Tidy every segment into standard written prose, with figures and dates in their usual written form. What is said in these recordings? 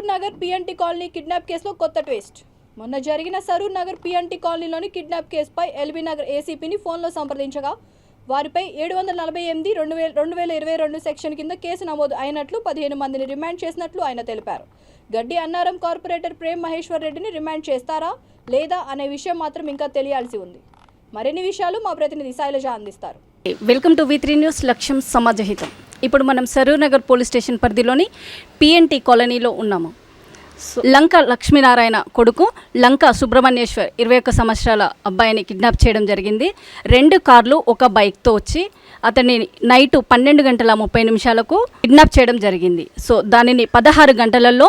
Saroor Nagar P&T colony kidnap కేసులో కొత్త twist. మొన్న జరిగిన సరూర్ నగర్ పిఎన్టీ కాలనీలోని కిడ్నాప్ కేసుపై ఎల్బీ నగర్ ఏసీపీని ఫోన్లో సంప్రదించగా వారిపై 748/2022 సెక్షన్ కింద కేసు నమోదు అయినట్లు 15 మందిని రిమాండ్ చేసినట్లు ఆయన తెలిపారు. గడ్డి అన్నారం కార్పొరేటర్ ప్రేమ్ మహేశ్వర్ రెడ్డిని రిమాండ్ చేస్తారా లేదా అనే విషయం మాత్రం ఇంకా తెలియాల్సి ఉంది. మరిన్ని విషయాలు మా ప్రతినిధి శైలజ అందిస్తారు. Welcome to V3 news. లక్ష్యం సమాజహితం. ఇప్పుడు మనం సరూర్ నగర్ పోలీస్ స్టేషన్ పరిధిలోని పిఎన్టీ కాలనీలో ఉన్నాము. లంక లక్ష్మీనారాయణ కొడుకు లంక సుబ్రహ్మణ్యేశ్వర్ 21 సంవత్సరాల అబ్బాయిని కిడ్నాప్ చేయడం జరిగింది. 2 కార్లు ఒక బైక్తో వచ్చి అతన్ని నైటు 12:30 కిడ్నాప్ చేయడం జరిగింది. సో దానిని 16 గంటలలో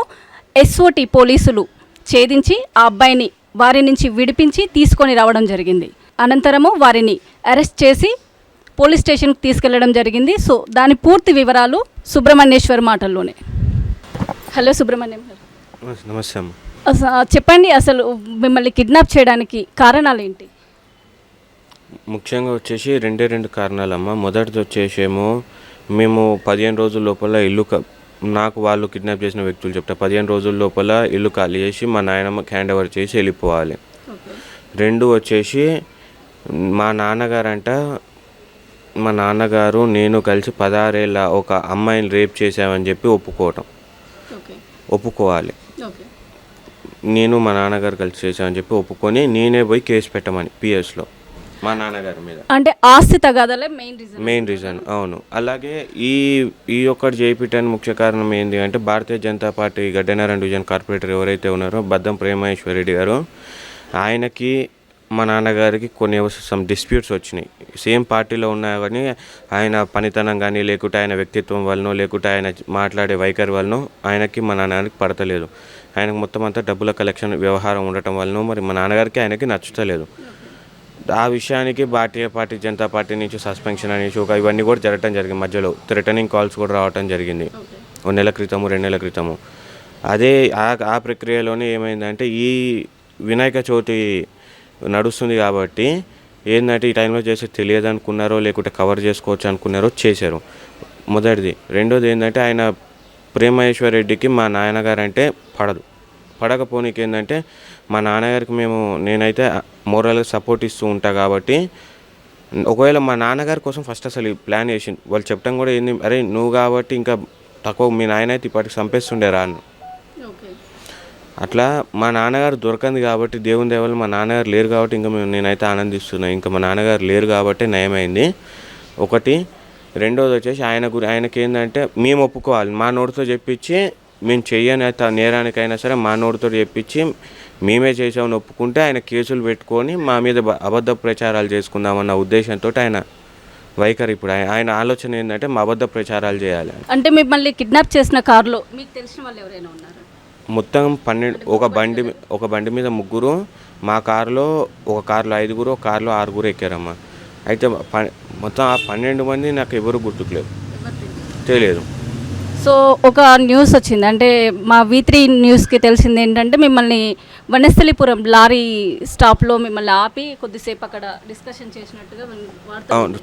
SOT పోలీసులు ఛేదించి ఆ అబ్బాయిని వారి నుంచి విడిపించి తీసుకొని రావడం జరిగింది. అనంతరము వారిని అరెస్ట్ చేసి పోలీస్ స్టేషన్కి తీసుకెళ్లడం జరిగింది. సో దాని పూర్తి వివరాలు సుబ్రహ్మణ్యేశ్వర్ మాటల్లోనే. హలో సుబ్రహ్మణ్యం గారు. నమస్తే అమ్మ. చెప్పండి, అసలు మిమ్మల్ని కిడ్నాప్ చేయడానికి కారణాలు ఏంటి? ముఖ్యంగా వచ్చేసి రెండు కారణాలమ్మ. మొదటిది వచ్చేసేమో మేము 15 రోజుల లోపల నాకు వాళ్ళు కిడ్నాప్ చేసిన వ్యక్తులు చెప్తా 15 రోజుల లోపల ఇల్లు ఖాళీ చేసి మా నాయనమ్మకి హ్యాండ్ ఓవర్ చేసి వెళ్ళిపోవాలి. 2 వచ్చేసి మా నాన్నగారు నేను కలిసి 16 ఏళ్ళ ఒక అమ్మాయిని రేప్ చేసామని చెప్పి ఒప్పుకోవాలి. నేను మా నాన్నగారు కలిసి చేశామని చెప్పి ఒప్పుకొని నేనే పోయి కేసు పెట్టమని పిఎస్లో మా నాన్నగారి మీద. అంటే ఆస్తి తగాదలే మెయిన్ రీజన్. అవును. అలాగే ఈ ఒక్కటి చేయించడానికి ముఖ్య కారణం ఏంటి అంటే Bharatiya Janata party గడ్డనారాయణ division corporator ఎవరైతే ఉన్నారో బద్దం ప్రేమ్ మహేశ్వర్ రెడ్డి గారు, ఆయనకి మా నాన్నగారికి కొన్ని సమ్ డిస్ప్యూట్స్ వచ్చినాయి. సేమ్ పార్టీలో ఉన్నా కానీ ఆయన పనితనం కానీ లేకుంటే ఆయన వ్యక్తిత్వం వలన లేకుంటే ఆయన మాట్లాడే వైఖరి వలన ఆయనకి మా నాన్నగారికి పడతలేదు. ఆయనకు మొత్తం అంతా డబ్బుల కలెక్షన్ వ్యవహారం ఉండటం వలన మరి మా నాన్నగారికి ఆయనకి నచ్చుతలేదు. ఆ విషయానికి భారతీయ జనతా పార్టీ నుంచి సస్పెన్షన్ అనేసి ఇవన్నీ కూడా జరగడం జరిగింది. మధ్యలో థ్రెటనింగ్ కాల్స్ కూడా రావడం జరిగింది 1 నెల క్రితము 2 నెలల క్రితము. అదే ఆ ప్రక్రియలోనే ఏమైందంటే ఈ వినాయక చవితి నడుస్తుంది కాబట్టి ఏంటంటే ఈ టైంలో చేసి తెలియదు అనుకున్నారో లేకుంటే కవర్ చేసుకోవచ్చు అనుకున్నారో చేశారు. మొదటిది. రెండోది ఏంటంటే ఆయన ప్రేమేశ్వర్ రెడ్డికి మా నాన్నగారు అంటే పడకపోనికి ఏంటంటే మా నాన్నగారికి నేనైతే మోరల్గా సపోర్ట్ ఇస్తూ ఉంటా కాబట్టి ఒకవేళ మా నాన్నగారి కోసం ఫస్ట్ అసలు ఈ ప్లాన్ చేసింది. వాళ్ళు చెప్పడం కూడా ఏంది, అరే నువ్వు కాబట్టి ఇంకా తక్కువ మీ నాయన అయితే ఇప్పటికి చంపేస్తుండేరా అని. అట్లా మా నాన్నగారు దొరకంది కాబట్టి దేవుని దేవలు మా నాన్నగారు లేరు కాబట్టి ఇంకా నేనైతే ఆనందిస్తున్నాను. ఇంకా మా నాన్నగారు లేరు కాబట్టి నయమైంది ఒకటి. రెండోది వచ్చేసి ఆయనకి ఏంటంటే మేము ఒప్పుకోవాలి. మా నోటితో చెప్పించి మేము చెయ్యని నేరానికైనా సరే మా నోటితో చెప్పించి మేమే చేసామని ఒప్పుకుంటే ఆయన కేసులు పెట్టుకొని మా మీద అబద్ధ ప్రచారాలు చేసుకుందామన్న ఉద్దేశంతో ఆయన వైఖరి. ఇప్పుడు ఆయన ఆలోచన ఏంటంటే మా అబద్ధ ప్రచారాలు చేయాలి. అంటే మిమ్మల్ని కిడ్నాప్ చేసిన కారులో మీకు తెలిసిన వాళ్ళు ఎవరైనా ఉన్నారు? మొత్తం 12 ఒక బండి మీద 3, మా కారులో ఒక కారులో 5, ఒక కారులో 6 ఎక్కారమ్మా. అయితే మొత్తం ఆ 12 మంది నాకు ఎవరు గుర్తుకులేదు, తెలియదు. సో ఒక న్యూస్ వచ్చింది, అంటే మా V3 న్యూస్కి తెలిసింది ఏంటంటే మిమ్మల్ని వనస్థలిపురం లారీ స్టాప్లో మిమ్మల్ని ఆపి కొద్దిసేపు అక్కడ డిస్కషన్ చేసినట్టుగా. అవును,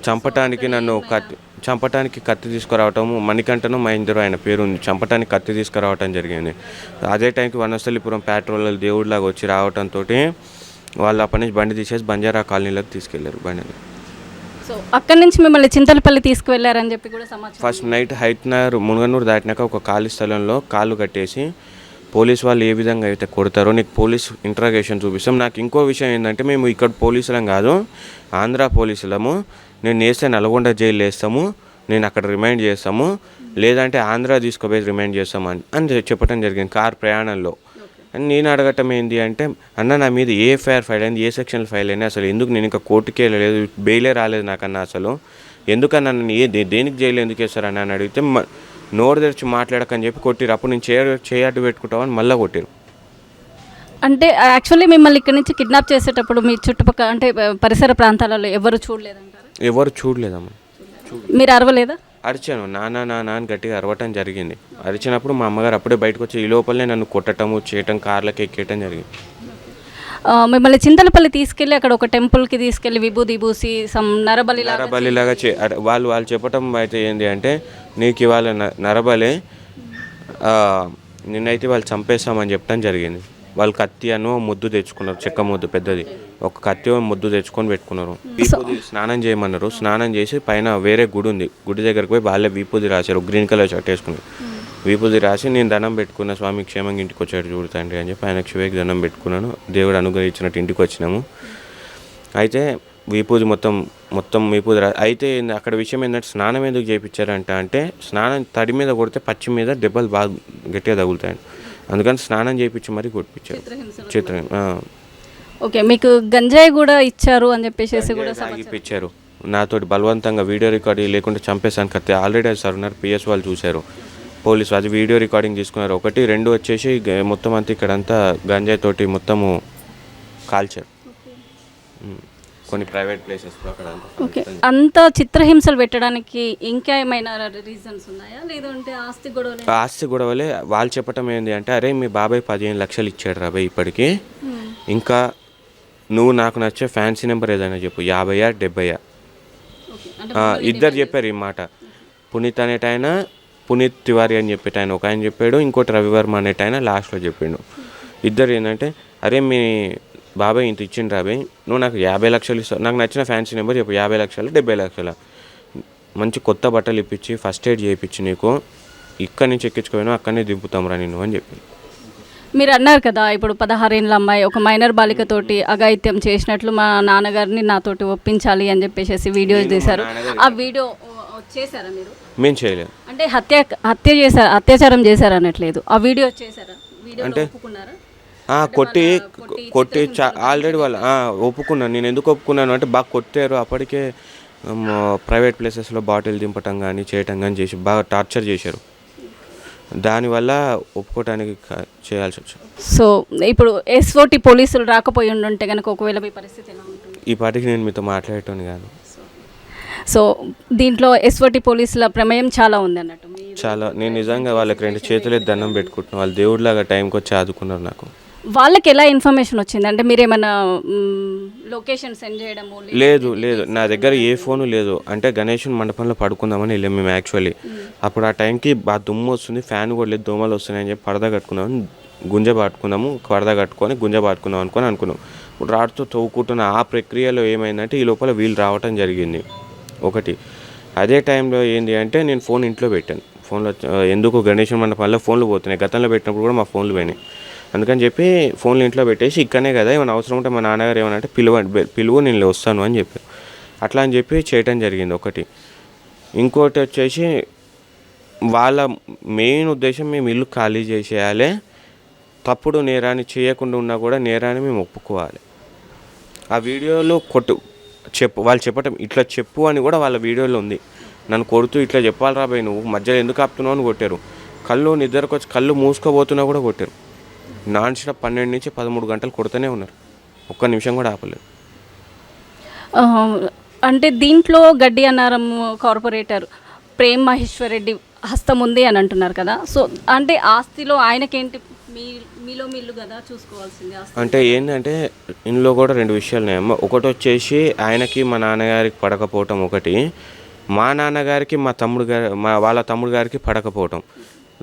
చంపటానికి కత్తి తీసుకురావటము మణికంఠను మహేందర్ ఆయన పేరు ఉంది. చంపటానికి కత్తి తీసుకురావటం జరిగింది. అదే టైంకి వనస్థలిపురం పెట్రోల్ దేవుడిలాగా వచ్చి రావటంతో వాళ్ళు అప్పటి నుంచి బండి తీసేసి బంజారా కాలనీలోకి తీసుకెళ్లారు బండిని. సో అక్కడి నుంచి మిమ్మల్ని చింతలపల్లి తీసుకువెళ్ళారని చెప్పి కూడా సమాచారం. ఫస్ట్ నైట్ హైట్నర్ మునుగనూరు దాటినాక ఒక ఖాళీ స్థలంలో కాళ్ళు కట్టేసి పోలీసు వాళ్ళు ఏ విధంగా అయితే కొడతారో నీకు పోలీస్ ఇంట్రాగేషన్ చూపిస్తాం. నాకు ఇంకో విషయం ఏంటంటే మేము ఇక్కడ పోలీసులం కాదు, ఆంధ్ర పోలీసులము. నేను వేస్తే నల్గొండ జైలు వేస్తాము, నేను అక్కడ రిమైండ్ చేస్తాము, లేదంటే ఆంధ్ర తీసుకుపోయి రిమైండ్ చేస్తాము అని చెప్పడం జరిగింది కార్ ప్రయాణంలో. అని నేను అడగటం ఏంటి అంటే, అన్న నా మీద ఏ ఎఫ్ఐఆర్ ఫైల్ అయింది, ఏ సెక్షన్లు ఫైల్ అయింది, అసలు ఎందుకు నేను ఇంకా కోర్టుకి వెళ్ళలేదు, బెయిలే రాలేదు నాకన్నా, అసలు ఎందుకన్నా నన్ను దేనికి జైలు ఎందుకు వేస్తారని అని అడిగితే నోరు తెరిచి మాట్లాడకని చెప్పి కొట్టిరు. అప్పుడు నేను చేయట్టు పెట్టుకుంటామని మళ్ళీ కొట్టిరు. అంటే యాక్చువల్లీ మిమ్మల్ని ఇక్కడ నుంచి కిడ్నాప్ చేసేటప్పుడు మీ చుట్టుపక్కల అంటే పరిసర ప్రాంతాలలో ఎవరు చూడలేదంటారు? ఎవరు చూడలేదమ్మా. మీరు అరవలేదా? అరిచాను, నాన్న అని గట్టిగా అరవటం జరిగింది. అరిచినప్పుడు మా అమ్మగారు అప్పుడే బయటకు వచ్చి ఈ లోపలనే నన్ను కొట్టటము చేయటం కార్లకి ఎక్కేయటం జరిగింది. మిమ్మల్ని చింతలపల్లి తీసుకెళ్ళి అక్కడ ఒక టెంపుల్కి తీసుకెళ్ళి విభూది పూసి నరబలిలాగా వాళ్ళు చెప్పటం అయితే ఏంటి అంటే, నీకు ఇవాళ నరబలి నిన్నైతే వాళ్ళు చంపేస్తామని చెప్పడం జరిగింది. వాళ్ళు కత్తి ముద్దు తెచ్చుకున్నారు, చెక్క ముద్దు పెద్దది, ఒక కత్తి ముద్దు తెచ్చుకొని పెట్టుకున్నారు. వీపూది స్నానం చేయమన్నారు. స్నానం చేసి పైన వేరే గుడి ఉంది, గుడి దగ్గరికి పోయి వాళ్ళే వీపూది రాశారు. గ్రీన్ కలర్ షర్ట్ వేసుకుని వీపూది రాసి నేను దండం పెట్టుకున్న, స్వామి క్షేమంగా ఇంటికి వచ్చాడు చూడతండి అని చెప్పి ఆయనకు శివకి దండం పెట్టుకున్నాను. దేవుడు అనుగ్రహించినట్టు ఇంటికి వచ్చినాము. అయితే వీపూది మొత్తం వీపూది అయితే అక్కడ విషయం ఏంటంటే స్నానం ఎందుకు చేయించారంట అంటే స్నానం తడి మీద కొడితే పచ్చి మీద దెబ్బలు బాగా గట్టిగా తగులుతాయండి. అందుకని స్నానం చేయించి మరీ కొట్టించారు. ఓకే, మీకు గంజాయి కూడా ఇచ్చారు అని చెప్పేసి కూడా ఇప్పించారు. నాతోటి బలవంతంగా వీడియో రికార్డింగ్ లేకుండా చంపేసాను కత్తి. ఆల్రెడీ సార్ ఉన్నారు, పిఎస్ వాళ్ళు చూశారు, పోలీసు అది వీడియో రికార్డింగ్ తీసుకున్నారు. 1, 2 వచ్చేసి మొత్తం అంతా ఇక్కడంతా గంజాయి తోటి మొత్తము కాల్చారు కొన్ని ప్రైవేట్ ప్లేసెస్. ఓకే, అంత చిత్రహింసలు పెట్టడానికి ఇంకా ఏమైనా రీజన్స్ ఉన్నాయా, లేదంటే ఆస్తి గొడవలే. వాళ్ళు చెప్పటం ఏంటి అంటే, అరే మీ బాబాయ్ 15 లక్షలు ఇచ్చాడు రాబాయ్ ఇప్పటికి, ఇంకా నువ్వు నాకు నచ్చే ఫ్యాన్సీ నెంబర్ ఏదైనా చెప్పు, 50 70. ఇద్దరు చెప్పారు ఈ మాట. పునీత్ అనేటైన, పునీత్ తివారీ అని చెప్పేట ఒక ఆయన చెప్పాడు, ఇంకోటి రవివర్మ అనేటైన లాస్ట్లో చెప్పిండు. ఇద్దరు ఏంటంటే, అరే మీ బాబాయ్ ఇంత ఇచ్చిండు రాబాయ్, నువ్వు నాకు 50 లక్షలు ఇస్తావు, నాకు నచ్చిన ఫ్యాన్సీ నెంబర్ చెప్పు, 50 లక్షలు 70 లక్షలు, మంచి కొత్త బట్టలు ఇప్పించి ఫస్ట్ ఎయిడ్ చేయించి నీకు ఇక్కడి నుంచి ఎక్కించుకోను అక్కడనే దింపుతాం రా నిన్ను అని చెప్పి. మీరు అన్నారు కదా, ఇప్పుడు 16 ఏళ్ళ అమ్మాయి ఒక మైనర్ బాలికతోటి అఘాయిత్యం చేసినట్లు మా నాన్నగారిని నాతోటి ఒప్పించాలి అని చెప్పేసి వీడియో చేశారు. ఆ వీడియో చేశారా మీరు? మేము చేయలేదు. అంటే హత్య చేశారు, అత్యాచారం చేశారు అనట్లేదు, ఆ వీడియో చేశారా? అంటే కొట్టి ఆల్రెడీ వాళ్ళు ఒప్పుకున్నాను. నేను ఎందుకు ఒప్పుకున్నాను అంటే బాగా కొట్టారు. అప్పటికే ప్రైవేట్ ప్లేసెస్లో బాటిల్ దింపటం కానీ చేయటం కానీ చేసి బాగా టార్చర్ చేశారు. దానివల్ల ఒప్పుకోవటానికి చేయాల్సి వచ్చింది. సో ఇప్పుడు SOT పోలీసులు రాకపోయి ఉంటే కనుక ఒకవేళ మీ పరిస్థితి ఎలా ఉంటుంది? ఈ పాటికి నేను మీతో మాట్లాడేటోని కాదు. సో దీంట్లో SOT పోలీసుల ప్రమేయం చాలా ఉంది అన్నట్టు. చాలా. నేను నిజంగా వాళ్ళకి 2 చేతులే దండం పెట్టుకుంటున్నాను. వాళ్ళు దేవుడిలాగా టైంకి వచ్చి ఆదుకున్నారు నాకు. వాళ్ళకి ఎలా ఇన్ఫర్మేషన్ వచ్చింది అంటే మీరేమైనా లొకేషన్ సెండ్ చేయడము? లేదు, నా దగ్గర ఏ ఫోను లేదు. అంటే గణేషన్ మండపంలో పడుకుందామని వెళ్ళాము మేము యాక్చువల్లీ. అప్పుడు ఆ టైంకి బాగా దుమ్ము వస్తుంది, ఫ్యాన్ కూడా లేదు, దోమలు వస్తున్నాయని చెప్పి పరదా కట్టుకున్నాము, గుంజ పట్టుకున్నాము, పరదా కట్టుకొని గుంజ పట్టుకుందాం అనుకున్నాం. ఇప్పుడు రాడుతూ తవ్వుకుంటున్న ఆ ప్రక్రియలో ఏమైందంటే ఈ లోపల వీళ్ళు రావటం జరిగింది ఒకటి. అదే టైంలో ఏంటి అంటే నేను ఫోన్ ఇంట్లో పెట్టాను. ఫోన్లో ఎందుకు గణేషన్ మండపంలో ఫోన్లు పోతున్నాయి, గతంలో పెట్టినప్పుడు కూడా మా ఫోన్లు పోయినాయి. అందుకని చెప్పి ఫోన్లు ఇంట్లో పెట్టేసి ఇక్కడనే కదా ఏమైనా అవసరం ఉంటే మా నాన్నగారు ఏమనంటే పిలువు నేను వస్తాను అని చెప్పారు. అట్లా అని చెప్పి చేయటం జరిగింది ఒకటి. ఇంకోటి వచ్చేసి వాళ్ళ మెయిన్ ఉద్దేశం మేము ఇల్లు ఖాళీ చేసేయాలి, తప్పుడు నేరాన్ని చేయకుండా ఉన్నా కూడా నేరాన్ని మేము ఒప్పుకోవాలి. ఆ వీడియోలో వాళ్ళు చెప్పటం ఇట్లా చెప్పు అని కూడా వాళ్ళ వీడియోలో ఉంది. నన్ను కొడుతూ ఇట్లా చెప్పాలి రాబాయ్ నువ్వు మధ్యలో ఎందుకు ఆపుతున్నావు అని కొట్టారు. నిద్రకు వచ్చి కళ్ళు మూసుకోబోతున్నా కూడా కొట్టారు. నాన్ స్టాప్ 12 నుంచి 13 గంటలు కొడుతూనే ఉన్నారు, ఒక్క నిమిషం కూడా ఆపలేదు. అంటే దీంట్లో గడ్డి అన్నారం కార్పొరేటర్ ప్రేమ్ మహేశ్వర్ రెడ్డి హస్తం ఉంది అని అంటున్నారు కదా. సో అంటే ఆస్తిలో ఆయనకేంటి, మీలో మిల్లు కదా చూసుకోవాల్సింది. అంటే ఏంటంటే ఇందులో కూడా 2 విషయాలు ఉన్నాయమ్మ. ఒకటి వచ్చేసి ఆయనకి మా నాన్నగారికి పడకపోవటం ఒకటి, మా నాన్నగారికి వాళ్ళ తమ్ముడు గారికి పడకపోవటం.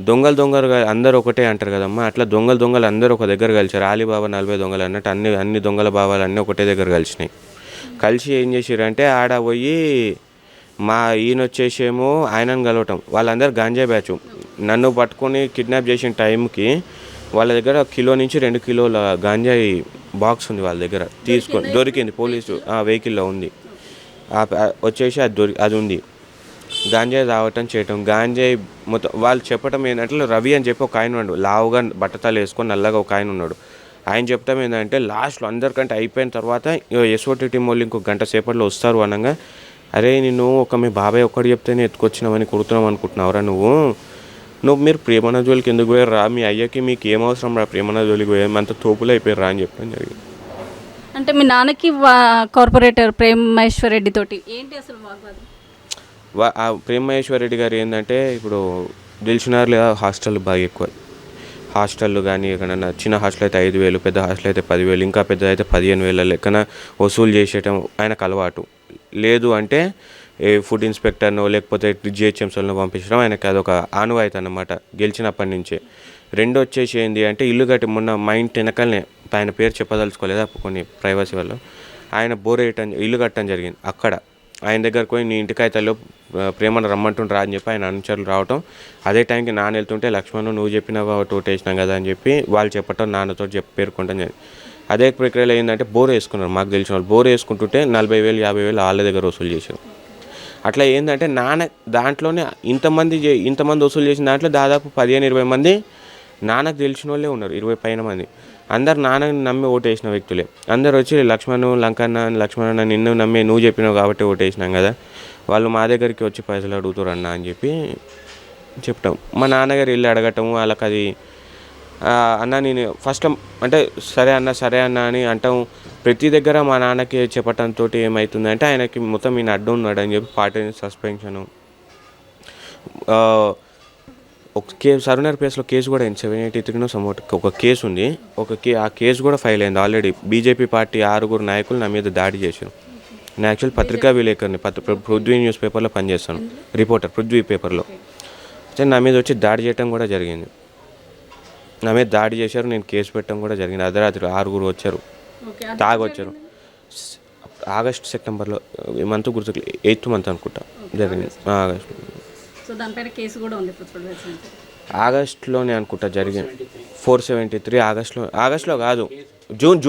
దొంగలు అందరూ ఒకటే అంటారు కదమ్మా, అట్లా దొంగలు అందరూ ఒక దగ్గర కలిసారు. అలీబాబా 40 దొంగలు అన్నట్టు అన్ని దొంగల భావాలు అన్నీ ఒకటే దగ్గర కలిసినాయి. కలిసి ఏం చేసారంటే ఆడ పోయి ఈయన వచ్చేసేమో ఆయనను కలవటం, వాళ్ళందరూ గాంజా బ్యాచ్. నన్ను పట్టుకొని కిడ్నాప్ చేసిన టైంకి వాళ్ళ దగ్గర 1 కిలో నుంచి 2 కిలోల గాంజాయి బాక్స్ ఉంది వాళ్ళ దగ్గర, దొరికింది. పోలీసు వెహికల్లో ఉంది. వచ్చేసి అది ఉంది. గాంజాయి తాగటం చేయటం, గాంజాయి మొత్తం వాళ్ళు చెప్పటం ఏంటంటే రవి అని చెప్పి ఒక ఆయన ఉన్నాడు, లావుగా బట్టతాలు వేసుకొని నల్లగా ఒక ఆయన ఉన్నాడు. ఆయన చెప్పటం ఏంటంటే లాస్ట్లో అందరికంటే అయిపోయిన తర్వాత SOT టీం వాళ్ళు ఇంకో గంట సేపట్లో వస్తారు అనగా, అరే నిన్ను మీ బాబాయ్ ఒక్కడు చెప్తేనే ఎత్తుకొచ్చినావని కొడుతున్నావు అనుకుంటున్నావురా మీరు ప్రేమన జోలికి ఎందుకు పోయారు రా, మీ అయ్యకి మీకు ఏమవసరం రా ప్రేమన జోలికి పోయారు, అంత తోపులు అయిపోయారు రా అని చెప్పడం జరిగింది. అంటే మీ నాన్నకి కార్పొరేటర్ ప్రేమ్ మహేశ్వర్ రెడ్డి తోటి ఏంటి అసలు వాగ్వాదం? ప్రేమ్ మహేశ్వర్ రెడ్డి గారు ఏంటంటే ఇప్పుడు దిల్సుఖ్నగర్లో హాస్టల్ బాగా ఎక్కువ. హాస్టళ్ళు కానీ ఎక్కడన్నా చిన్న హాస్టల్ అయితే 5,000, పెద్ద హాస్టల్ అయితే 10,000, ఇంకా పెద్ద అయితే 15,000 లెక్కన వసూలు చేసేయటం ఆయనకు అలవాటు. లేదు అంటే ఫుడ్ ఇన్స్పెక్టర్నో లేకపోతే GHMCలో పంపించడం ఆయనకి అదొక ఆనవాయితీ అన్నమాట గెలిచినప్పటి నుంచే. రెండు వచ్చేసి ఏంది అంటే ఇల్లు కట్టి మొన్న మా ఇంటి వెనకాలనే ఆయన పేరు చెప్పదలుచుకోలేదు కొన్ని ప్రైవసీ వల్ల ఆయన బోర్ వేయటం ఇల్లు కట్టడం జరిగింది. అక్కడ ఆయన దగ్గరకు పోయి నీ ఇంటికాయతల్లో ప్రేమను రమ్మంటుండ్రా అని చెప్పి ఆయన అనుచరులు రావటం, అదే టైంకి నాన్న వెళ్తుంటే లక్ష్మణ్ నువ్వు చెప్పినావా టోట్ వేసినాం కదా అని చెప్పి వాళ్ళు చెప్పటం నాన్నతో పేర్కొనడం జరిగింది. అదే ప్రక్రియలో ఏంటంటే బోర్ వేసుకున్నారు. మాకు తెలిసిన వాళ్ళు బోర్ వేసుకుంటుంటే 40,000 50,000 వాళ్ళ దగ్గర వసూలు చేశారు. అట్లా ఏంటంటే నాన్న దాంట్లోనే ఇంతమంది వసూలు చేసిన దాంట్లో దాదాపు 15-20 మంది నాన్నకు తెలిసిన వాళ్ళే ఉన్నారు. 20 పైన మంది అందరు నాన్నని నమ్మి ఓటేసిన వ్యక్తులే. అందరు వచ్చి లక్ష్మణ నిన్ను నమ్మి నువ్వు చెప్పినావు కాబట్టి ఓటేసినాం కదా, వాళ్ళు మా దగ్గరికి వచ్చి పైసలు అడుగుతారు అన్న అని చెప్పి చెప్తాం. మా నాన్నగారు వెళ్ళి అడగటము వాళ్ళకి అది అన్న నేను ఫస్ట్ అంటే సరే అన్న అని అంటాం. ప్రతి దగ్గర మా నాన్నకి చెప్పటంతో ఏమవుతుందంటే ఆయనకి మొత్తం ఈయన అడ్డు ఉన్నాడు అని చెప్పి పార్టీ సస్పెన్షను, ఒక సరూనగర్ ప్లేస్లో కేసు కూడా అయింది. 783 సమోట్ ఒక కేసు ఉంది. ఆ కేసు కూడా ఫైల్ అయింది ఆల్రెడీ. బీజేపీ పార్టీ 6 నాయకులు నా మీద దాడి చేశారు. నేను యాక్చువల్ పత్రికా విలేకరిని, పృథ్వీ న్యూస్ పేపర్లో పనిచేస్తాను, రిపోర్టర్ పృథ్వీ పేపర్లో. నా మీద వచ్చి దాడి చేయడం కూడా జరిగింది. నా మీద దాడి చేశారు, నేను కేసు పెట్టడం కూడా జరిగింది. అర్ధరాత్రి 6 వచ్చారు, తాగొచ్చారు. ఆగస్ట్ సెప్టెంబర్లో ఈ మంత్ గుర్తు 8th మంత్ అనుకుంటా జరిగింది. ఆగస్ట్ ఆగస్ట్లోనే అనుకుంటా జరిగింది. 473 ఆగస్ట్లో కాదు, జూన్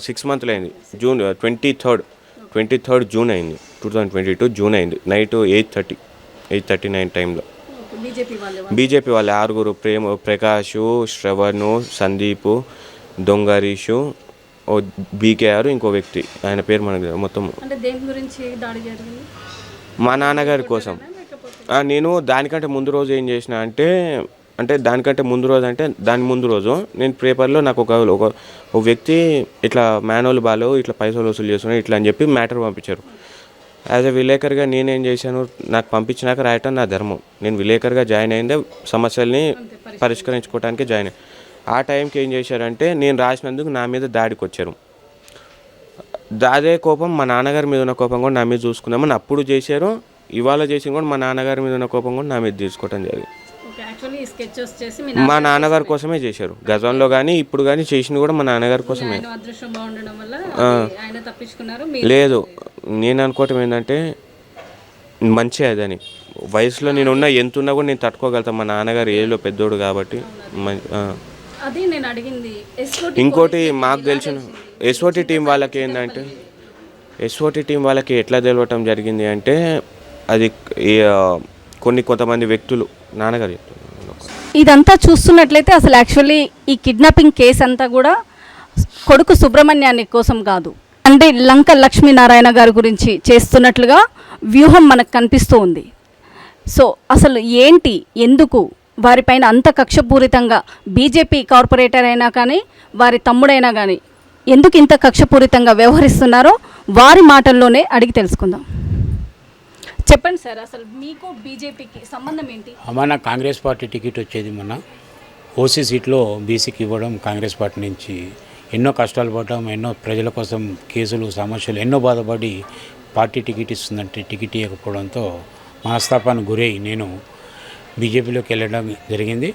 6 మంత్లో అయింది. జూన్ 23rd జూన్ అయింది. 2022 జూన్ అయింది. నైట్ 8:39 టైంలో బీజేపీ వాళ్ళే 6 ప్రకాష్, శ్రవణ్, సందీప్, దొంగరీషు, బీకేఆర్, ఇంకో వ్యక్తి ఆయన పేరు మనకు మొత్తం. మా నాన్నగారి కోసం. నేను దానికంటే ముందు రోజు ఏం చేసిన అంటే దాని ముందు రోజు నేను పేపర్లో నాకు ఒక వ్యక్తి ఇట్లా మాన్యువల్ బాలో ఇట్లా పైసలు వసూలు చేస్తున్నాడు ఇట్లా అని చెప్పి మ్యాటర్ పంపించారు. యాజ్ ఎ విలేకర్గా నేనేం చేశాను, నాకు పంపించినాక రాయటం నా ధర్మం. నేను విలేకర్గా జాయిన్ అయిందే సమస్యల్ని పరిష్కరించుకోవడానికి జాయిన్ అయ్యి. ఆ టైంకి ఏం చేశారంటే నేను రాసినందుకు నా మీద దాడికి వచ్చారు. అదే కోపం మా నాన్నగారి మీద ఉన్న కోపం కూడా నా మీద చూసుకుందామని అప్పుడు చేశారు. ఇవాళ చేసి కూడా మా నాన్నగారి మీద ఉన్న కోపం కూడా నా మీద తీసుకోవటం జరిగింది. మా నాన్నగారి కోసమే చేశారు. గతంలో కానీ ఇప్పుడు కానీ చేసింది కూడా మా నాన్నగారి కోసమే. లేదు, నేను అనుకోవటం ఏంటంటే మంచి అదని వయసులో నేనున్న ఎంత ఉన్నా కూడా నేను తట్టుకోగలుగుతాను. మా నాన్నగారు ఏజ్లో పెద్దోడు కాబట్టి. ఇంకోటి మాకు తెలిసిన ఎస్ఓటి టీం వాళ్ళకి ఏంటంటే ఎట్లా తెలవటం జరిగింది అంటే అది కొంతమంది వ్యక్తులు నాన్నగారు చెప్తున్నారు. ఇదంతా చూస్తున్నట్లయితే అసలు యాక్చువల్లీ ఈ కిడ్నాపింగ్ కేసు అంతా కూడా కొడుకు సుబ్రహ్మణ్యాన్ని కోసం కాదు, అంటే లంక లక్ష్మీనారాయణ గారి గురించి చేస్తున్నట్లుగా వ్యూహం మనకు కనిపిస్తూ ఉంది. సో అసలు ఏంటి, ఎందుకు వారిపైన అంత కక్షపూరితంగా బీజేపీ కార్పొరేటర్ అయినా కానీ వారి తమ్ముడైనా కానీ ఎందుకు ఇంత కక్షపూరితంగా వ్యవహరిస్తున్నారో వారి మాటల్లోనే అడిగి తెలుసుకుందాం. చెప్పండి సార్, అసలు మీకు బీజేపీకి సంబంధం ఏంటి? మన కాంగ్రెస్ పార్టీ టికెట్ వచ్చేది మొన్న ఓసీ సీట్లో బీసీకి ఇవ్వడం. కాంగ్రెస్ పార్టీ నుంచి ఎన్నో కష్టాలు పడడం, ఎన్నో ప్రజల కోసం కేసులు సమస్యలు ఎన్నో బాధపడి పార్టీ టికెట్ ఇస్తుందంటే టికెట్ ఇవ్వకపోవడంతో మనస్తాపానికి గురై నేను బీజేపీలోకి వెళ్ళడం జరిగింది.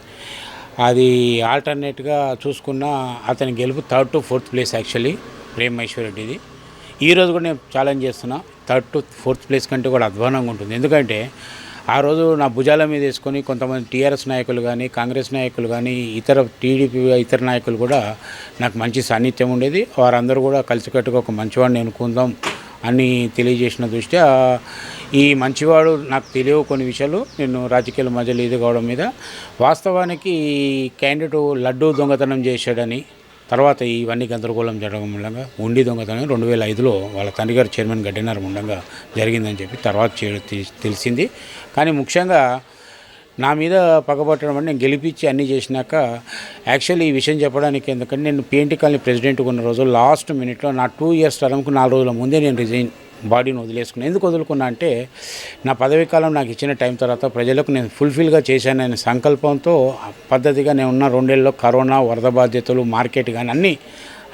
అది ఆల్టర్నేట్గా చూసుకున్న అతని గెలుపు 3rd to 4th place actually Prem Maheshwar రెడ్డిది. ఈరోజు కూడా నేను ఛాలెంజ్ చేస్తున్నా, 3rd to 4th ప్లేస్ కంటే కూడా అధ్వానంగా ఉంటుంది. ఎందుకంటే ఆ రోజు నా భుజాల మీద వేసుకొని కొంతమంది టీఆర్ఎస్ నాయకులు కానీ కాంగ్రెస్ నాయకులు కానీ టీడీపీ ఇతర నాయకులు కూడా నాకు మంచి సాన్నిధ్యం ఉండేది. వారందరూ కూడా కలిసికట్టుగా ఒక మంచివాడిని ఎన్నుకుందాం అని తెలియజేసిన దృష్ట్యా ఈ మంచివాడు నాకు తెలియవు కొన్ని విషయాలు నేను రాజకీయాల మధ్యలో ఇది కావడం మీద వాస్తవానికి ఈ క్యాండిడేట్ లడ్డూ దొంగతనం చేశాడని తర్వాత ఇవన్నీ గందరగోళం జరగడం మూలంగా ఉండి దొంగతనం 2005లో వాళ్ళ తండ్రి గారు చైర్మన్ గడ్డినారు మూలంగా జరిగిందని చెప్పి తర్వాత తెలిసింది. కానీ ముఖ్యంగా నా మీద పగబట్టడం అంటే నేను గెలిపించి అన్నీ చేసినాక యాక్చువల్లీ ఈ విషయం చెప్పడానికి ఎందుకంటే నేను పిఎన్టీ కాలనీ ప్రెసిడెంట్గా ఉన్న రోజు లాస్ట్ మినిట్లో నా 2 years టర్మ్కు 4 రోజుల ముందే నేను రిజైన్ బాడీని వదిలేసుకున్నాను. ఎందుకు వదులుకున్నా అంటే నా పదవీ కాలం నాకు ఇచ్చిన టైం తర్వాత ప్రజలకు నేను ఫుల్ఫిల్గా చేశాననే సంకల్పంతో పద్ధతిగా నేను ఉన్న 2 ఏళ్ళలో కరోనా వరద బాధ్యతలు మార్కెట్ కానీ అన్నీ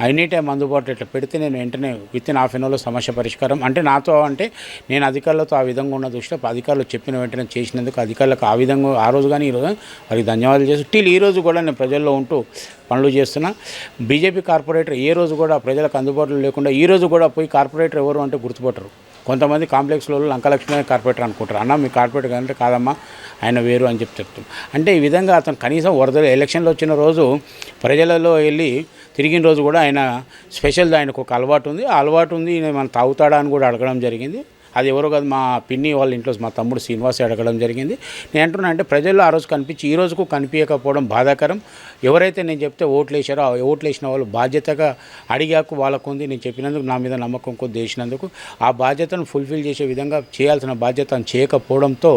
ఎనీ టైం అందుబాటులో ఇట్లా పెడితే నేను వెంటనే విత్ ఇన్ హాఫ్ అన్ అవర్లో సమస్య పరిష్కారం అంటే నాతో అంటే నేను అధికారులతో ఆ విధంగా ఉన్న దృష్టిలో అధికారులు చెప్పిన వెంటనే చేసినందుకు అధికారులకు ఆ విధంగా ఆ రోజు కానీ ఈరోజు వారికి ధన్యవాదాలు చేస్తూ టిల్ ఈ రోజు కూడా నేను ప్రజల్లో ఉంటూ పనులు చేస్తున్నా. బీజేపీ కార్పొరేటర్ ఏ రోజు కూడా ప్రజలకు అందుబాటులో లేకుండా ఈ రోజు కూడా పోయి కార్పొరేటర్ ఎవరు అంటే గుర్తుపట్టరు. కొంతమంది కాంప్లెక్స్లో లంకలక్ష్మి కార్పొరేటర్ అనుకుంటారు. అన్న మీ కార్పొరేటర్ అంటే కాదమ్మా ఆయన వేరు అని చెప్తాం. అంటే ఈ విధంగా అతను కనీసం వరదలు ఎలక్షన్లో వచ్చిన రోజు ప్రజలలో వెళ్ళి తిరిగిన రోజు కూడా ఆయన స్పెషల్ ఆయనకు ఒక అలవాటు ఉంది. ఆ అలవాటు ఉంది మనం తాగుతాడా అని కూడా అడగడం జరిగింది. అది ఎవరో కాదు మా పిన్ని వాళ్ళ ఇంట్లో మా తమ్ముడు శ్రీనివాస్ అడగడం జరిగింది. నేను అంటున్నా అంటే ప్రజల్లో ఆ రోజు కనిపించి ఈ రోజుకు కనిపించకపోవడం బాధాకరం. ఎవరైతే నేను చెప్తే ఓట్లు వేసారో ఆ ఓట్లు వేసిన వాళ్ళు బాధ్యతగా అడిగాకు వాళ్ళకు ఉంది. నేను చెప్పినందుకు నా మీద నమ్మకం కొద్ది వేసినందుకు ఆ బాధ్యతను ఫుల్ఫిల్ చేసే విధంగా చేయాల్సిన బాధ్యతను చేయకపోవడంతో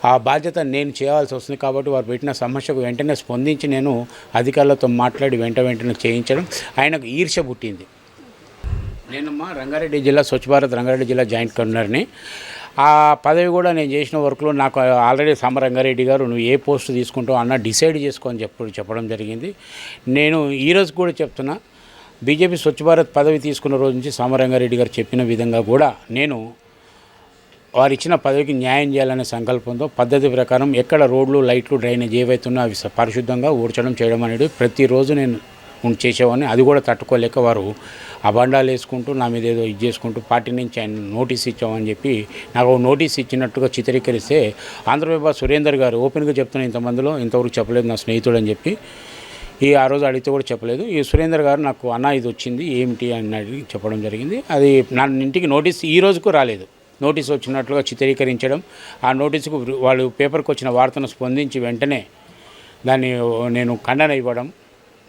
ఆ బాధ్యత నేను చేయాల్సి వస్తుంది. కాబట్టి వారు పెట్టిన సమస్యకు వెంటనే స్పందించి నేను అధికారులతో మాట్లాడి వెంటనే చేయించడం ఆయనకు ఈర్ష్య పుట్టింది. నేనమ్మా రంగారెడ్డి జిల్లా స్వచ్ఛ భారత్ రంగారెడ్డి జిల్లా జాయింట్ కన్వీనర్ని. ఆ పదవి కూడా నేను చేసిన వర్క్లో నాకు ఆల్రెడీ రంగారెడ్డి గారు నువ్వు ఏ పోస్ట్ తీసుకుంటావు అన్న డిసైడ్ చేసుకో అని చెప్పడం జరిగింది. నేను ఈరోజు కూడా చెప్తున్నా బీజేపీ స్వచ్ఛ భారత్ పదవి తీసుకున్న రోజు నుంచి రంగారెడ్డి గారు చెప్పిన విధంగా కూడా నేను వారు ఇచ్చిన పదవికి న్యాయం చేయాలనే సంకల్పంతో పద్ధతి ప్రకారం ఎక్కడ రోడ్లు లైట్లు డ్రైనేజ్ ఏవైతున్నా అవి పరిశుద్ధంగా ఊడ్చడం చేయడం అనేది ప్రతిరోజు నేను చేసేవాడిని. అది కూడా తట్టుకోలేక వారు అబండాలు వేసుకుంటూ నా మీద ఏదో ఇది చేసుకుంటూ పార్టీ నుంచి ఆయన నోటీస్ ఇచ్చామని చెప్పి నాకు నోటీస్ ఇచ్చినట్టుగా చిత్రీకరిస్తే ఆంధ్రప్రభ సురేందర్ గారు ఓపెన్గా చెప్తున్న ఇంతమందిలో ఇంతవరకు చెప్పలేదు నా స్నేహితుడు అని చెప్పి ఆ రోజు అడిగితే కూడా చెప్పలేదు. ఈ సురేందర్ గారు నాకు అన్న ఇది వచ్చింది ఏమిటి అని అడిగి చెప్పడం జరిగింది. అది నా ఇంటికి నోటీస్ ఈ రోజుకు రాలేదు. నోటీస్ వచ్చినట్లుగా చిత్రీకరించడం ఆ నోటీసుకు వాళ్ళు పేపర్కి వచ్చిన వార్తను స్పందించి వెంటనే దాన్ని నేను ఖండన ఇవ్వడం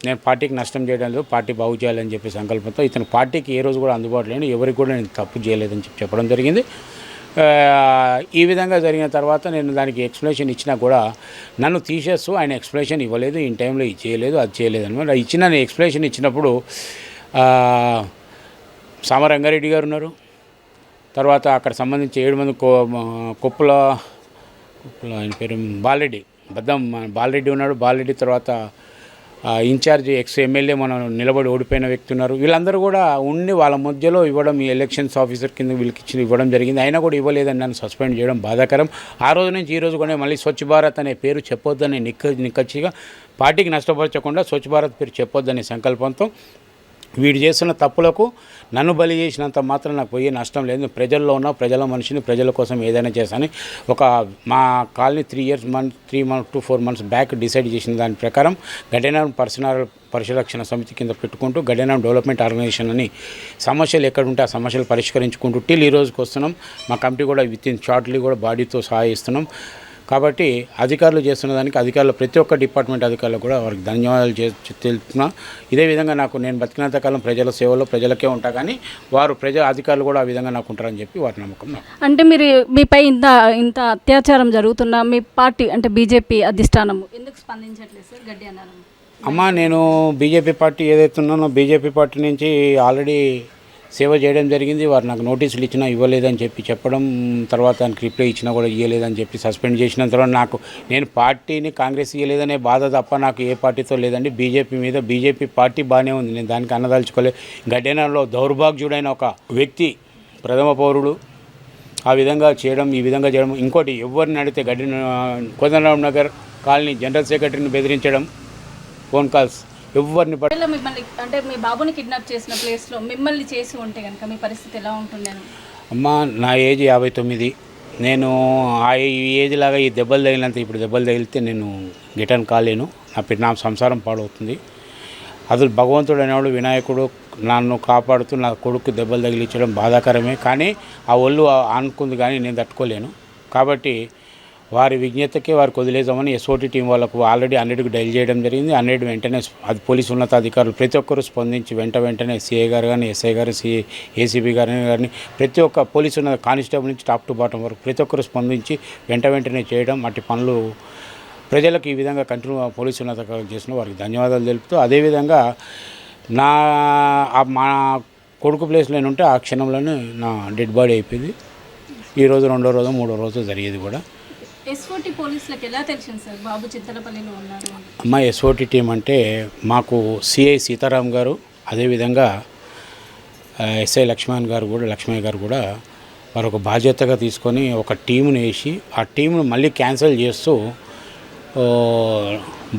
నేను పార్టీకి నష్టం చేయడం లేదు పార్టీ బాగు చేయాలని చెప్పి సంకల్పంతో ఇతను పార్టీకి ఏ రోజు కూడా అందుబాటులో లేని ఎవరికి కూడా నేను తప్పు చేయలేదని చెప్పడం జరిగింది. ఈ విధంగా జరిగిన తర్వాత నేను దానికి ఎక్స్ప్లెనేషన్ ఇచ్చినా కూడా నన్ను తీసేస్తూ ఆయన ఎక్స్ప్లెనేషన్ ఇవ్వలేదు ఈ టైంలో ఇది చేయలేదు అది చేయలేదు అనమాట. ఇచ్చిన నేను ఎక్స్ప్లెనేషన్ ఇచ్చినప్పుడు రంగారెడ్డి గారు ఉన్నారు. తర్వాత అక్కడ సంబంధించి 7 మంది కొప్పుల ఆయన పేరు బాలరెడ్డి ఉన్నాడు. బాలరెడ్డి తర్వాత ఇన్ఛార్జ్ ఎక్స్ ఎమ్మెల్యే మనం నిలబడి ఓడిపోయిన వ్యక్తి ఉన్నారు. వీళ్ళందరూ కూడా ఉండి వాళ్ళ మధ్యలో ఇవ్వడం ఈ ఎలక్షన్స్ ఆఫీసర్ కింద వీళ్ళకి ఇవ్వడం జరిగింది. అయినా కూడా ఇవ్వలేదని నన్ను సస్పెండ్ చేయడం బాధాకరం. ఆ రోజు నుంచి ఈ రోజు కూడా మళ్ళీ స్వచ్ఛ భారత్ అనే పేరు చెప్పొద్దని నిక్కచ్చిగా పార్టీకి నష్టపరచకుండా స్వచ్ఛ భారత్ పేరు చెప్పొద్దనే సంకల్పంతో వీడు చేస్తున్న తప్పులకు నన్ను బలి చేసినంత మాత్రం నాకు పోయే నష్టం లేదు. ప్రజల్లో ఉన్న ప్రజల మనిషిని ప్రజల కోసం ఏదైనా చేస్తాను. మా colony 3 to 4 months back decide చేసిన దాని ప్రకారం గడ్డెనారం పరిరక్షణ సమితి కింద పెట్టుకుంటూ గడ్డెనారం డెవలప్మెంట్ ఆర్గనైజేషన్ అని సమస్యలు ఎక్కడుంటే ఆ సమస్యలు పరిష్కరించుకుంటూ టిల్ ఈ రోజుకి వస్తున్నాం. మా కమిటీ కూడా విత్ ఇన్ షార్ట్లీ కూడా బాడీతో సహాయిస్తున్నాం. కాబట్టి అధికారులు చేస్తున్న దానికి అధికారులు ప్రతి ఒక్క డిపార్ట్మెంట్ అధికారులు కూడా వారికి ధన్యవాదాలు తెలుపుతున్నా. ఇదే విధంగా నేను బతికినంత కాలం ప్రజల సేవలో ప్రజలకే ఉంటా కానీ వారు అధికారులు కూడా ఆ విధంగా నాకు ఉంటారని చెప్పి వారి నమ్మకం. అంటే మీరు మీపై ఇంత అత్యాచారం జరుగుతున్నా మీ పార్టీ అంటే బీజేపీ అధిష్టానం ఎందుకు స్పందించట్లేదు సార్ గడ్డి అన్నారు? అమ్మ నేను బీజేపీ పార్టీ ఏదైతే ఉన్నానో బీజేపీ పార్టీ నుంచి ఆల్రెడీ సేవ చేయడం జరిగింది. వారు నాకు నోటీసులు ఇచ్చినా ఇవ్వలేదని చెప్పడం తర్వాత దానికి రిప్లై ఇచ్చినా కూడా ఇవ్వలేదని చెప్పి సస్పెండ్ చేసిన తర్వాత నేను పార్టీని కాంగ్రెస్ ఇవ్వలేదనే బాధ తప్ప నాకు ఏ పార్టీతో లేదండి. బీజేపీ పార్టీ బాగానే ఉంది. నేను దానికి అన్నదలుచుకోలేదు. గడ్డెనారంలో దౌర్భాగ్యుడైన ఒక వ్యక్తి ప్రథమ పౌరుడు ఆ విధంగా చేయడం ఈ విధంగా చేయడం. ఇంకోటి ఎవరిని అడిగితే కోదండరామ్ నగర్ కాలనీ జనరల్ సెక్రటరీని బెదిరించడం ఫోన్ కాల్స్ ఎవరిని మిమ్మల్ని అంటే మీ బాబుని కిడ్నాప్ చేసిన ప్లేస్లో మిమ్మల్ని చేసి ఉంటే కనుక మీ పరిస్థితి ఎలా ఉంటుండే? అమ్మ నా ఏజ్ 59. నేను ఆ ఏజ్ లాగా ఈ దెబ్బలు తగిలినంత ఇప్పుడు దెబ్బలు తగిలితే నేను గిటన్ కాలేను. నా సంసారం పాడవుతుంది. అసలు భగవంతుడు అనేవాడు వినాయకుడు నన్ను కాపాడుతూ నా కొడుకు దెబ్బలు తగిలించడం బాధాకరమే. కానీ ఆ ఒళ్ళు అనుకుంది కానీ నేను తట్టుకోలేను. కాబట్టి వారి విజ్ఞతకే వారికి వదిలేద్దామని ఎస్ఓటీ టీం వాళ్ళకు ఆల్రెడీ 100కు డైల్ చేయడం జరిగింది. 100 వెంటనే అది పోలీసు ఉన్నతాధికారులు ప్రతి ఒక్కరు స్పందించి వెంటనే సిఐ గారు కానీ ఎస్ఐ గారు ఏసీబీ గారిని ప్రతి ఒక్క పోలీసు ఉన్న కానిస్టేబుల్ నుంచి టాప్ టు బాటం వరకు ప్రతి ఒక్కరు స్పందించి వెంటనే చేయడం అట్టి పనులు ప్రజలకు ఈ విధంగా పోలీసు ఉన్నతాధికారులు చేసిన వారికి ధన్యవాదాలు తెలుపుతూ అదేవిధంగా మా కొడుకు ప్లేస్లో ఉంటే ఆ క్షణంలోనే నా డెడ్ బాడీ అయిపోయింది. ఈరోజు 2వ రోజు 3వ రోజు జరిగేది కూడా. ఎస్ఓటీ పోలీసులకు ఎలా తెలిసింది సార్ బాబు చిత్తలపల్లిలో ఉన్నారు? అమ్మ ఎస్ఓటీ టీం అంటే మాకు సిఐ సీతారాం గారు అదేవిధంగా ఎస్ఐ లక్ష్మయ్య గారు కూడా వారు ఒక బాధ్యతగా తీసుకొని ఒక టీముని వేసి ఆ టీంను మళ్ళీ క్యాన్సిల్ చేస్తూ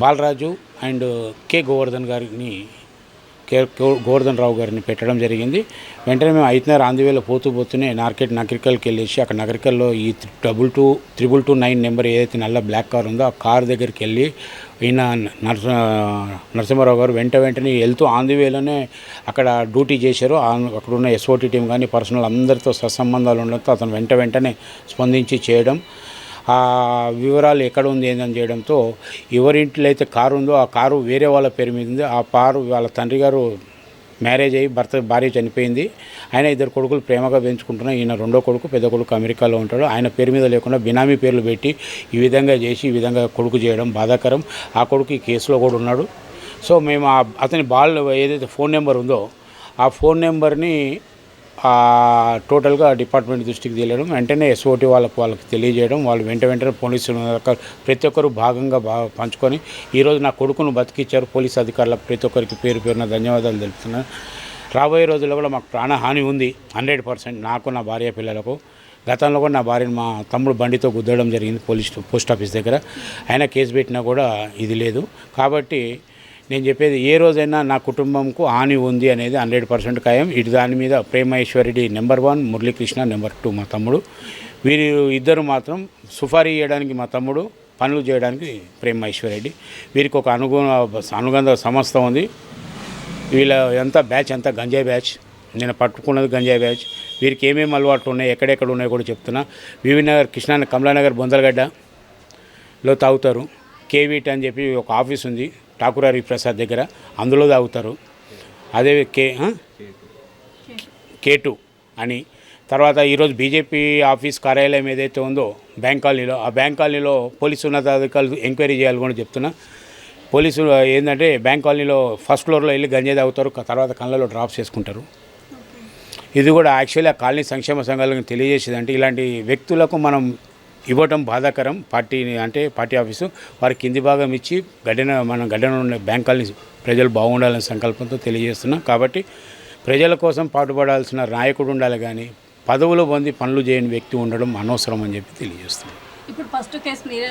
బాలరాజు అండ్ గోవర్ధన్ రావు గారిని పెట్టడం జరిగింది. వెంటనే మేము ఐదున్నర ఆంధ్రవేలో పోతూనే నగరికల్కి వెళ్ళేసి అక్కడ నగరికల్లో ఈ 2229 నెంబర్ ఏదైతే నల్ల బ్లాక్ కార్ ఉందో ఆ కార్ దగ్గరికి వెళ్ళి ఈయన నరసింహారావు గారు వెంటనే వెళ్తూ ఆంధ్రవేలోనే అక్కడ డ్యూటీ చేశారు. అక్కడ ఉన్న ఎస్ఓటీ టీం కానీ పర్సనల్ అందరితో సత్సంబంధాలు ఉండడంతో అతను వెంటనే స్పందించి చేయడం, ఆ వివరాలు ఎక్కడ ఉంది ఏందని చేయడంతో ఎవరింట్లో అయితే కారు ఉందో ఆ కారు వేరే వాళ్ళ పేరు మీద ఉంది. ఆ కారు వాళ్ళ తండ్రి గారు మ్యారేజ్ అయ్యి భార్య చనిపోయింది. ఆయన 2 కొడుకులు ప్రేమగా పెంచుకుంటున్నారు. ఈయన 2వ కొడుకు, పెద్ద కొడుకు అమెరికాలో ఉంటాడు. ఆయన పేరు మీద లేకుండా బినామీ పేర్లు పెట్టి ఈ విధంగా చేసి ఈ విధంగా కొడుకు చేయడం బాధాకరం. ఆ కొడుకు ఈ కేసులో కూడా ఉన్నాడు. సో మేము అతని ఏదైతే ఫోన్ నెంబర్ ఉందో ఆ ఫోన్ నెంబర్ని టోటల్గా డిపార్ట్మెంట్ దృష్టికి తెలియడం, వెంటనే ఎస్ఓటీ వాళ్ళకి తెలియజేయడం, వాళ్ళు వెంటనే పోలీసులు ప్రతి ఒక్కరు భాగంగా పంచుకొని ఈరోజు నా కొడుకును బతికిచ్చారు. పోలీసు అధికారులకు ప్రతి ఒక్కరికి పేరున ధన్యవాదాలు తెలుపుతున్నాను. రాబోయే రోజుల్లో కూడా మాకు ప్రాణహాని ఉంది 100%. నాకు, నా భార్య, పిల్లలకు. గతంలో కూడా నా భార్యను మా తమ్ముడు బండితో గుద్దడం జరిగింది పోస్ట్ ఆఫీస్ దగ్గర. ఆయన కేసు పెట్టినా కూడా ఇది లేదు. కాబట్టి నేను చెప్పేది ఏ రోజైనా నా కుటుంబంకు హాని ఉంది అనేది 100% ఖాయం. ఇటు దాని మీద ప్రేమేశ్వరెడ్డి నెంబర్ 1, మురళీకృష్ణ నెంబర్ 2 మా తమ్ముడు. వీరు ఇద్దరు మాత్రం సుఫారీ చేయడానికి మా తమ్ముడు, పనులు చేయడానికి ప్రేమేశ్వరెడ్డి. వీరికి ఒక అనుబంధ సంస్థ ఉంది. వీళ్ళ బ్యాచ్ అంతా గంజాయి బ్యాచ్. నేను పట్టుకున్నది గంజాయి బ్యాచ్. వీరికి ఏమేమి అలవాట్లు ఉన్నాయి, ఎక్కడెక్కడ ఉన్నాయో కూడా చెప్తున్నా. వివినగర్, కమలానగర్, బొందలగడ్డలో తాగుతారు. కేవీట్ అని చెప్పి ఒక ఆఫీస్ ఉంది ఠాకూర్ ప్రసాద్ దగ్గర, అందులో తాగుతారు. అదే K2 అని. తర్వాత ఈరోజు బీజేపీ ఆఫీస్ కార్యాలయం ఏదైతే ఉందో బ్యాంక్ కాలనీలో, ఆ బ్యాంక్ కాలనీలో పోలీసు ఉన్నతాధికారులు ఎంక్వైరీ చేయాలి కూడా చెప్తున్నా. పోలీసులు ఏంటంటే బ్యాంక్ కాలనీలో ఫస్ట్ ఫ్లోర్లో వెళ్ళి గంజాయి తాగుతారు, తర్వాత కళ్ళలో డ్రాప్స్ చేసుకుంటారు. ఇది కూడా యాక్చువల్లీ ఆ కాలనీ సంక్షేమ సంఘాలకు తెలియజేసేదంటే ఇలాంటి వ్యక్తులకు మనం ఇవ్వటం బాధాకరం. పార్టీ ఆఫీసు వారికి కింది భాగం ఇచ్చి గడ్డన ఉన్న బ్యాంక్ కాలనీ ప్రజలు బాగుండాలనే సంకల్పంతో తెలియజేస్తున్నాం. కాబట్టి ప్రజల కోసం పాటుపడాల్సిన నాయకుడు ఉండాలి, కానీ పదవులు పొంది పనులు చేయని వ్యక్తి ఉండడం అనవసరం అని చెప్పి తెలియజేస్తున్నాం. ఇప్పుడు ఫస్ట్ కేసు మీరే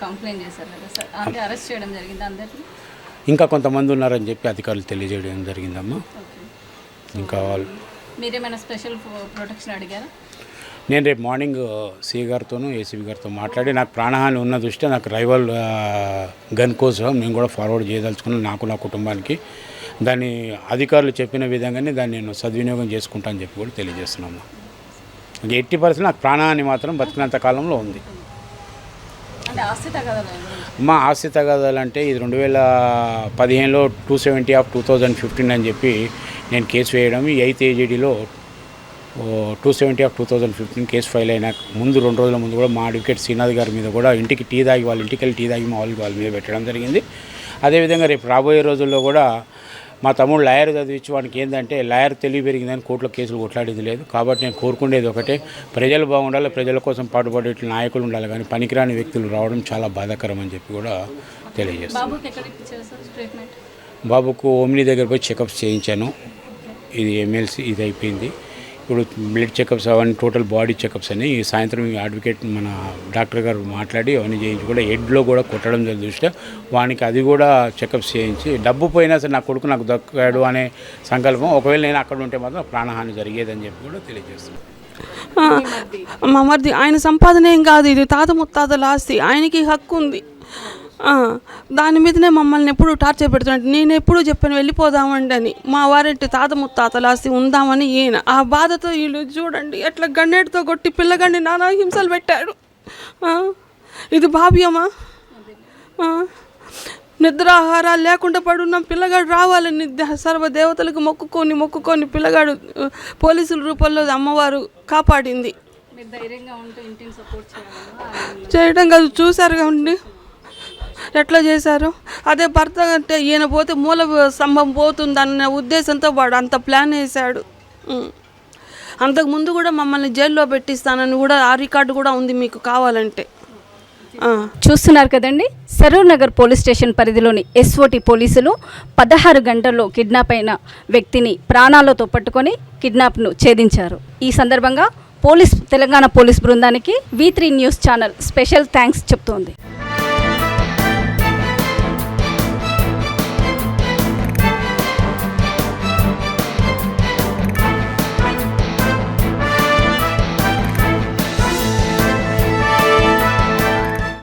కంప్లైంట్ చేశారు కదా సార్, అంటే అరెస్ట్ చేయడం జరిగింది అందరినీ? ఇంకా కొంతమంది ఉన్నారని చెప్పి అధికారులు తెలియజేయడం జరిగిందమ్మా. ఇంకా వాళ్ళు మీరేమైనా స్పెషల్ ప్రొటెక్షన్ అడిగారా? నేను రేపు మార్నింగ్ సిఐ గారితోనూ ఏసీబీ గారితో మాట్లాడి నాకు ప్రాణహాని ఉన్న దృష్ట్యా నాకు రైవల్ గన్ కోసం నేను కూడా ఫార్వర్డ్ చేయదలుచుకున్నాను, నాకు నా కుటుంబానికి. దాన్ని అధికారులు చెప్పిన విధంగానే దాన్ని నేను సద్వినియోగం చేసుకుంటానని చెప్పి కూడా తెలియజేస్తున్నాము. 80% నాకు ప్రాణహాని మాత్రం బతికినంత కాలంలో ఉంది. మా ఆస్తి తగాదాలంటే ఇది 2015లో 270/2015 అని చెప్పి నేను కేసు వేయడం, ఈ 8th AJDలో 270/2015 కేసు ఫైల్ అయిన ముందు 2 రోజుల ముందు కూడా మా అడ్వకేట్ శ్రీనాథ్ గారి మీద కూడా వాళ్ళ ఇంటికి వెళ్ళి టీ తాగి వాళ్ళ మీద పెట్టడం జరిగింది. అదేవిధంగా రేపు రాబోయే రోజుల్లో కూడా మా తమ్ముడు లాయర్ చదివించి వానికి ఏంటంటే లాయర్ తెలివి పెరిగిందని కోర్టులో కేసులు కొట్లాడేది లేదు. కాబట్టి నేను కోరుకునేది ఒకటే, ప్రజలు బాగుండాలి, ప్రజల కోసం పాటుపడే నాయకులు ఉండాలి, కానీ పనికిరాని వ్యక్తులు రావడం చాలా బాధాకరం అని చెప్పి కూడా తెలియజేస్తాను. బాబుకు ఓమిని దగ్గర పోయి చెకప్స్ చేయించాను. ఇది MLC ఇది అయిపోయింది. ఇప్పుడు బ్లడ్ చెకప్స్ అవన్నీ టోటల్ బాడీ చెకప్స్ అని సాయంత్రం అడ్వకేట్ మన డాక్టర్ గారు మాట్లాడి అవన్నీ చేయించి కూడా హెడ్లో కూడా కొట్టడం దృష్ట్యా వానికి అది కూడా చెకప్స్ చేయించి డబ్బు పోయినా సరే నా కొడుకు నాకు దక్కాడు అనే సంకల్పం, ఒకవేళ నేను అక్కడ ఉంటే మాత్రం ప్రాణహాని జరిగేదని చెప్పి కూడా తెలియజేస్తున్నాను. మా మరిది ఆయన సంపాదన ఏం కాదు, ఇది తాత ముత్తాతల ఆస్తి, ఆయనకి హక్కు ఉంది. దాని మీదనే మమ్మల్ని ఎప్పుడు టార్చర్ పెడుతున్నట్టు. నేను ఎప్పుడు చెప్పాను వెళ్ళిపోదామండి అని. మా వారింటి తాత ముత్తాతల ఆస్తి ఉందామని ఈయన. ఆ బాధతో వీళ్ళు చూడండి ఎట్లా గన్నేటితో కొట్టి పిల్లగాడిని నానా హింసలు పెట్టాడు. ఇది భావ్యమా? నిద్రాహారాలు లేకుండా పడున్నాం. పిల్లగాడు రావాలని సర్వదేవతలకు మొక్కుకొని పిల్లగాడు పోలీసుల రూపంలో అమ్మవారు కాపాడింది. చేయడం కాదు, చూశారు కావండి ఎట్లా చేశారు. అదే భర్త అంటే ఈయన పోతే మూల స్తంభం పోతుందన్న ఉద్దేశంతో వాడు అంత ప్లాన్ వేశాడు. అంతకుముందు కూడా మమ్మల్ని జైల్లో పెట్టిస్తానని కూడా ఆ రికార్డు కూడా ఉంది మీకు కావాలంటే. చూస్తున్నారు కదండి, సరూర్ నగర్ పోలీస్ స్టేషన్ పరిధిలోని ఎస్ఓటి పోలీసులు 16 గంటల్లో కిడ్నాప్ అయిన వ్యక్తిని ప్రాణాలతో పట్టుకొని కిడ్నాప్ను ఛేదించారు. ఈ సందర్భంగా తెలంగాణ పోలీస్ బృందానికి V3 news channel special thanks చెప్తోంది.